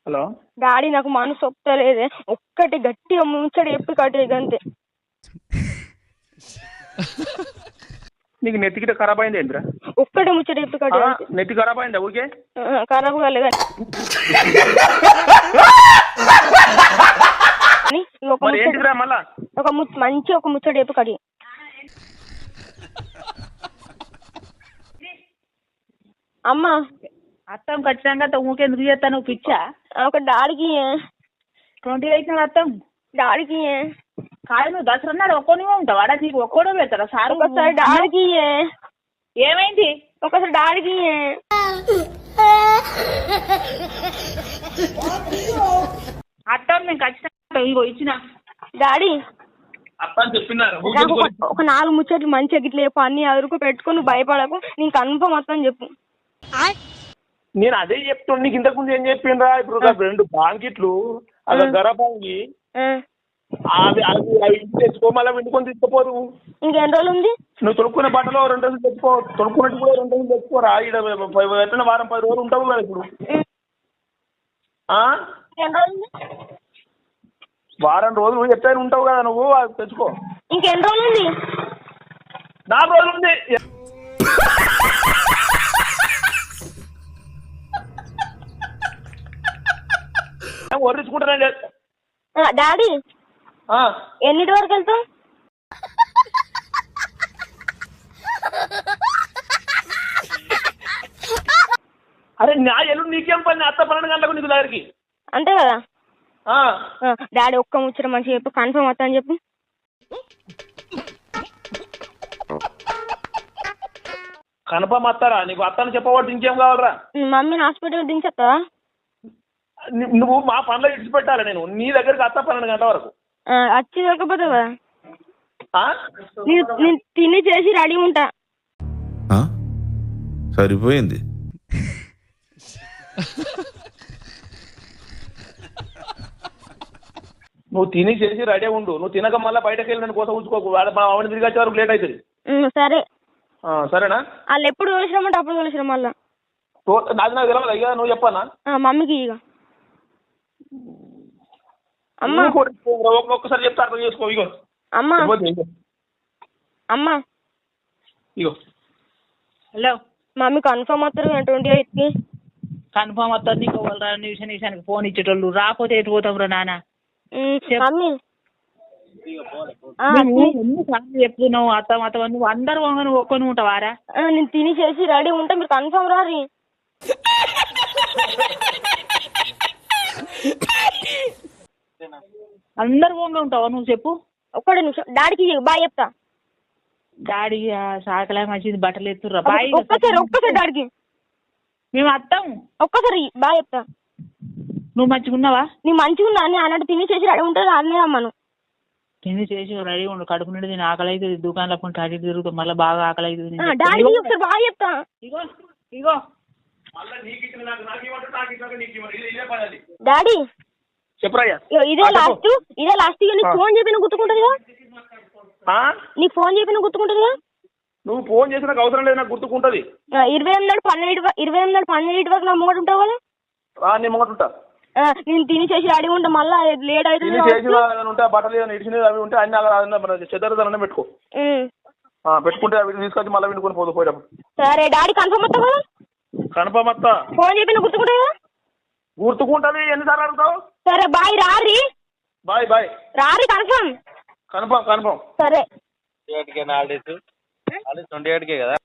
Hello daddy నాకు మనసు ఒప్పుతలేదే, ఒక్కటి గట్టిగా ముంచడి చెప్పి కట్టే గంతే. నీకు నెత్తి గిట్ట ఖరాబ్ అయింది ఏంద్రా? ఒక్కటే ముచ్చడి చెప్పి కట్టే. నెత్తి ఖరాబ్ అయిందా ఊరికే? ఖరాబ్ కాలేదు ఒక మంచి ఒక ముచ్చడి చెప్పి కడి. అమ్మా అత్తం ఖచ్చితంగా ఊకెందుకు చేస్తాను పిచ్చా? ఒక డాడీకి 28 అత్తం డాడీకి కాదు. నువ్వు దసరా నాడు ఒక్కొనివే ఉంటావు అడా? నీకు ఒక్కోడే పెడతారా సార్? ఒకసారి డాడీకి ఏమైంది? ఒకసారి డాడీకి అత్తం నేను ఖచ్చితంగా ఇగో ఇచ్చిన. డాడీ చెప్పినారు ఒక 4 ముచ్చట్లు మంచిగా గిట్ల చెప్పు, అన్ని అదురుకు పెట్టుకుని నువ్వు భయపడకు, నేను కన్ఫర్మ్ మొత్తం చెప్పు. నేను అదే చెప్తుండే నీకు ఇంతకుముందు ఏం చెప్పిండ్రా? ఇప్పుడు 2 బాంకిట్లు అలా గరబాంగి అవి తెచ్చుకో, మళ్ళీ విండుకొని తీసుకుపోదు. ఇంకెన్ని రోజులు ఉంది? నువ్వు తొడుక్కునే బట్టలో 2 రోజులు తెచ్చుకో, తొడుక్కున్నట్టు కూడా 2 రోజులు తెచ్చుకోరా. ఇక్కడ ఎట్లా వారం 10 రోజులు ఉంటావు కదా ఇప్పుడు. వారం రోజులు ఎట్లయినా ఉంటావు కదా నువ్వు, అది తెచ్చుకో. ఇంకెన్ని రోజులు ఉంది? 4 రోజులు ఉంది. ఒర్రించుకుంటానండి డాడీ. ఎన్నిటి వరకు వెళ్తావు? అరే నా ఎల్లుండి నీకేం పని? అత్త 12 గంటలకు నీకు దగ్గరికి అంతే కదా. డాడీ ఒక్క ముచ్చట మంచిగా చెప్పు, కన్ఫర్మ్ అవుతా అని చెప్పు. కన్ఫర్మ్ వస్తారా? నీకు అత్తని చెప్పబట్టి ఇంకేం కావాలరా? మమ్మీని హాస్పిటల్ దించేస్తావా? నువ్వు మా పనులు ఇడిచిపెట్టాలి. నేను నీ దగ్గరికి అత్త 12 గంటల వరకు వచ్చి దొరకపోతావు కదా. నేను తిని చేసి రెడీ ఉంటా. సరిపోయింది. నువ్వు తిని చేసి రెడీ ఉండు. నువ్వు తినక మళ్ళీ బయటకు వెళ్ళి నన్ను కోసం ఉంచుకోకు. మా ఆవిడ తిరిగి వచ్చే వరకు లేట్ అవుతుంది. సరే సరేనా? వాళ్ళు ఎప్పుడు తోలిసినామంటే అప్పుడు తోలిసినా. మళ్ళా నాకు తెలియదు ఇక, నువ్వు చెప్పానా? మమ్మీకి ఇక అమ్మా ఒక్కసారి చెప్తా అర్థం చేసుకో. ఇగో అమ్మా అమ్మా ఇగో. హలో మమ్మీ కన్ఫర్మ్ వస్తారు 28 కి. కన్ఫర్మ్ వస్తుంది. నీకు నిమిషానికి ఫోన్ ఇచ్చేటోళ్ళు రాకపోతే ఎటు పోతాం రా నాన్న? మమ్మీ ఎన్నిసార్లు చెప్తున్నావు అత్తం అత్తం? నువ్వు అందరు నువ్వు ఒక్కని ఉంటావారా? నేను తిని చేసి రెడీ ఉంటా, మీరు కన్ఫర్మ్ రారి. అందరు ఓంగా ఉంటావా నువ్వు? చెప్పు. ఒక్కడే నిమిషం డాడీకి బాయ్ చెప్తా. డాడీ సాకలే మంచిది, బట్టలు ఎత్తుర్రా బాయ్. ఒక్కసారి డాడీకి మేము అత్తం. ఒక్కసారి బాయ్ చెప్తా. నువ్వు మంచిగా ఉన్నావా? నీ మంచిగా ఉన్నా అని అన్నట్టు తిని చేసి రెడీ ఉంటుంది అన్నీ అమ్మను. తిని చేసి రెడీ ఉండు. కడుపు నుండి నేను ఆకలి అవుతుంది. దుకాణంలో కొంటే అటు తిరుగుతాం, మళ్ళీ బాగా ఆకలి అవుతుంది. డాడీకి ఒకసారి బాయ్ చెప్తా. ఇగో ఇగో డాడీ చెప్పరాయ్యా. ఇదే లాస్ట్ నీకు ఫోన్ చెప్పిన గుర్తుకుంటుంది కదా. నీకు ఫోన్ చెప్పిన గుర్తుకుంటుంది కదా. నువ్వు ఫోన్ చేసిన అవసరం లేదు, నాకు గుర్తుకుంటది. 28 వరకు నా ముంగట ఉంటావు కదా. నేను ముంగట ఉంటా. నేను తిని చేసి రెడీ ఉంటా, మళ్ళీ లేట్ అవుతుంది. ఉంటే బట్టలు ఇడిచినవి అవి ఉంటే అన్ని చెద్దరదన పెట్టుకో. పెట్టుకుంటే అవి తీసుకొచ్చి మళ్ళీ వినుకొని పోదు పోయేటప్పుడు. సరే డాడీ కన్ఫర్మ్ వస్తా కదా. కన్ఫర్మ్ వస్తా. ఫోన్ చెప్పిన గుర్తుకుంటుంది కదా. గుర్తుకుంటది. ఎన్నిసార్లు అడుగుతావు? సరే బాయ్ రారి. బాయ్ బాయ్ రారి కన్ఫర్మ్. కన్ఫర్మ్ సరే. 28 కదా.